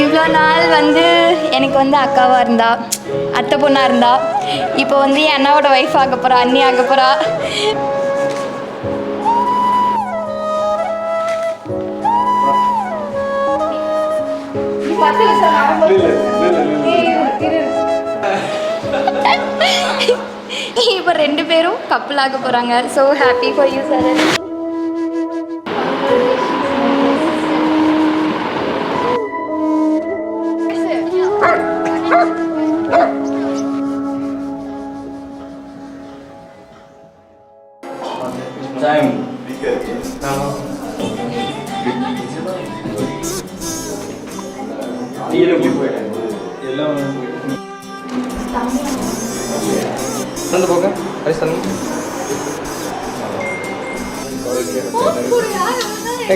இவ்வளோ நாள் எனக்கு அக்காவாக இருந்தா, அத்தை பொண்ணாக இருந்தா, இப்போ என் அண்ணாவோட ஒய்ஃப் ஆக போகிறா, அண்ணி ஆக போகிறா. இப்போ 2 பேரும் கப்பல் ஆக போகிறாங்க. So happy for you sir.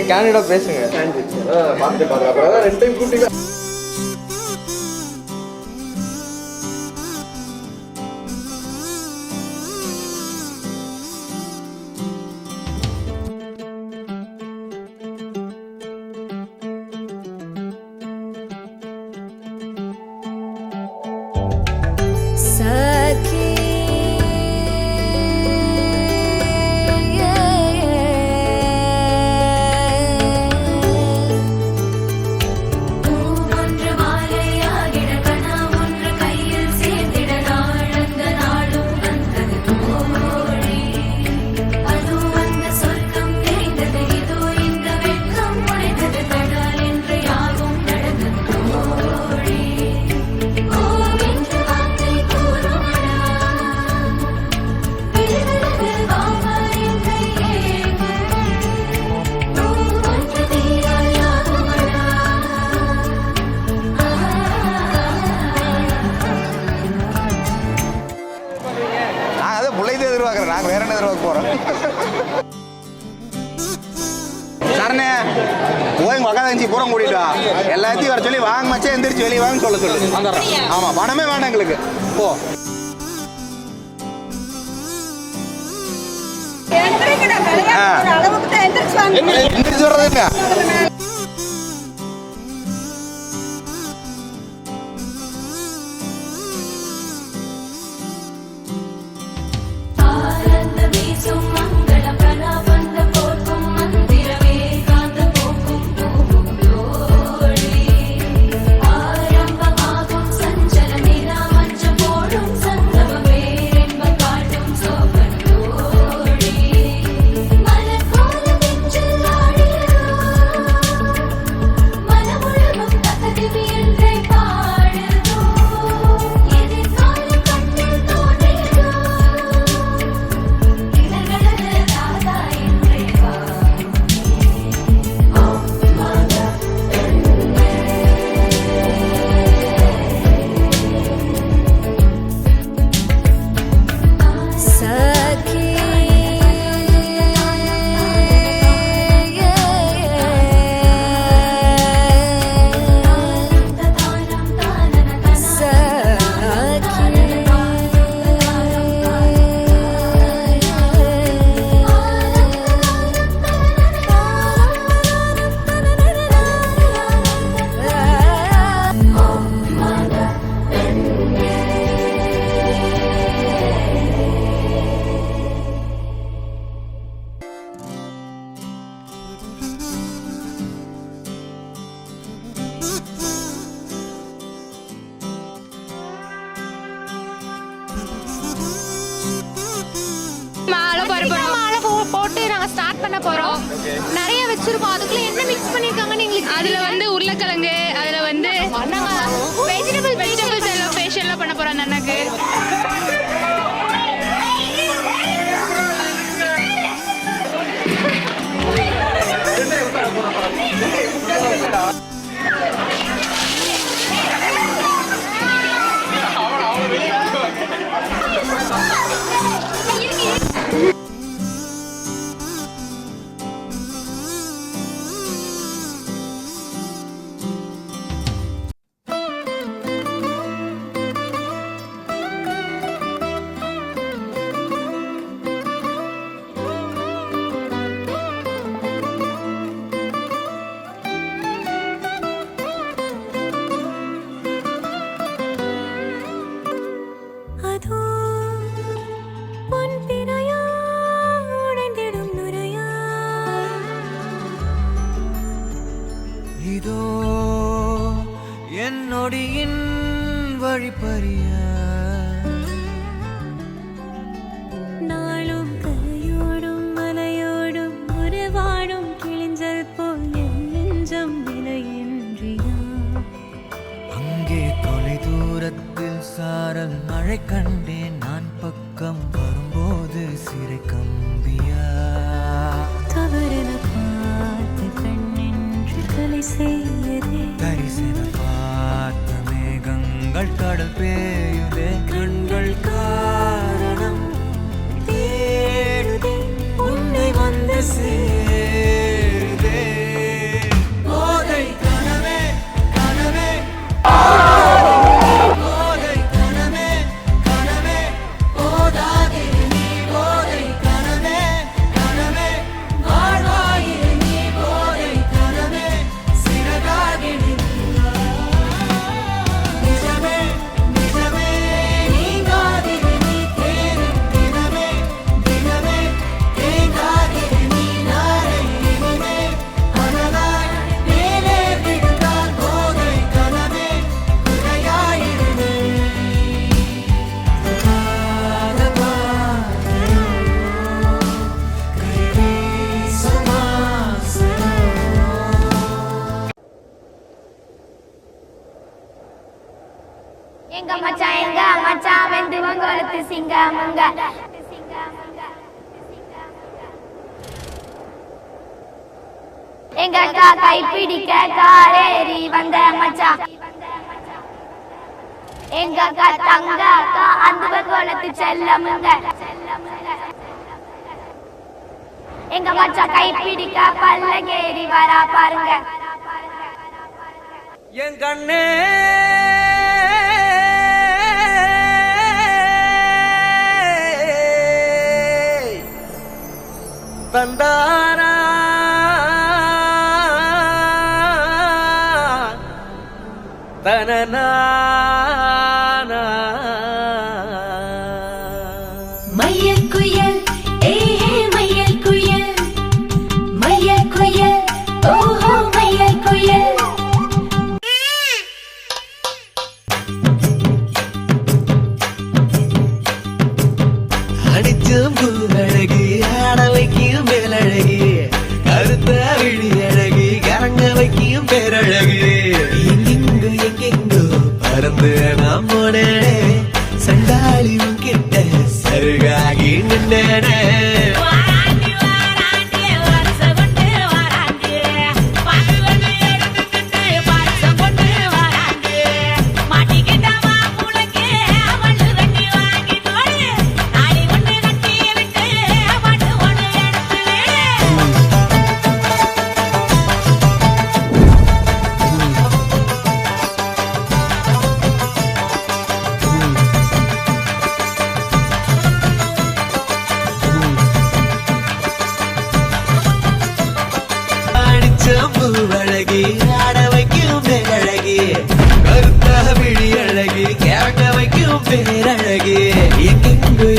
கேண்டிடா பேசுங்க. நாங்கள் வேற என்ன எதிர்பார்க்க போகிறோம்? சரணே போய் உக்காந்து பூரம் கூட்டிட்டா எல்லாத்தையும் வர சொல்லி வாங்க மச்சா எந்திரிச்சு வெளியே வாங்க சொல்ல சொல்லு. ஆமாம், பணமே வேண்டாம் எங்களுக்கு. போ எந்திரிச்சு வர்றதுங்க. நிறைய வச்சிருக்கோம். அதுக்குள்ள என்ன மிக்ஸ் பண்ணிருக்காங்கன்னு எங்களுக்கு அதுல உருளைக்கிழங்கு, அதுல வெஜிடபிள்ஸ் எல்லாம் ஃபேஷியல்லாம் பண்ண போறோம் அண்ணாக்கு. வழிப்பறியா நாளும் கரையோடும் மலையோடும் உறவாடும் கிழிஞ்சல் போல் என் நெஞ்சம் விலையின்றியா அங்கே தொலை தூரத்தில் சாரல் மழை கண்டேன் நான் பக்கம் வரும்போது சிறை கம்பியா தவறென பார்த்து கண்ணென்று கலை செய்யதே தரிசன பார்த்த மேகங்கள் கடல் பேயுதே கண்கள் காரணம் தேடுதே உன்னை வந்து சேருதே போதை கனவே கனவே போதை கனவே கனவே போதாதே நீ போதை கனவே கனவே வாழ்வாயிரு நீ போதை கனவே சிறகாகி நிஜமே நிஜமே நீங்காதிரு நீ தேடும் தினமே தினமே தேங்காதிரு நீ நாளை இனிமே மனதாய் மேலே விழுந்தால் போதை கனவே குறையாயிரு நீ எங்க மச்சான் வெந்து வங்கொழுத்து சிங்கமுங்க எங்க அக்கா கைப்பிடிக்க காரேறி வந்த மச்சான் எங்க அக்கா தங்க அக்கா அந்த வங்கொழுத்து செல்லமுங்க எங்க மச்சான் கைப்பிடிக்க பல்லங்கேறி வரா பாருங்க என் கண்ணே தந்தாரா தனனா மையல் குயில் ஏஹே மையல் குயில் ஓஹோ மையல் குயில் அடிச்சும் பூவழகி ஆட வைக்கும் மேலழகி கருத்த விழி அழகி கரங்க வைக்கும் பேரழகி எங்கெங்கோ பறந்து நாம் போனேனே சண்டாளி கிட்ட சருகாகி நின்றேனே பூவழகி ஆட வைக்கும் பேரழகி கருத்த விழி அழகி கிறங்க வைக்கும் பேரழகி எங்கெங்கு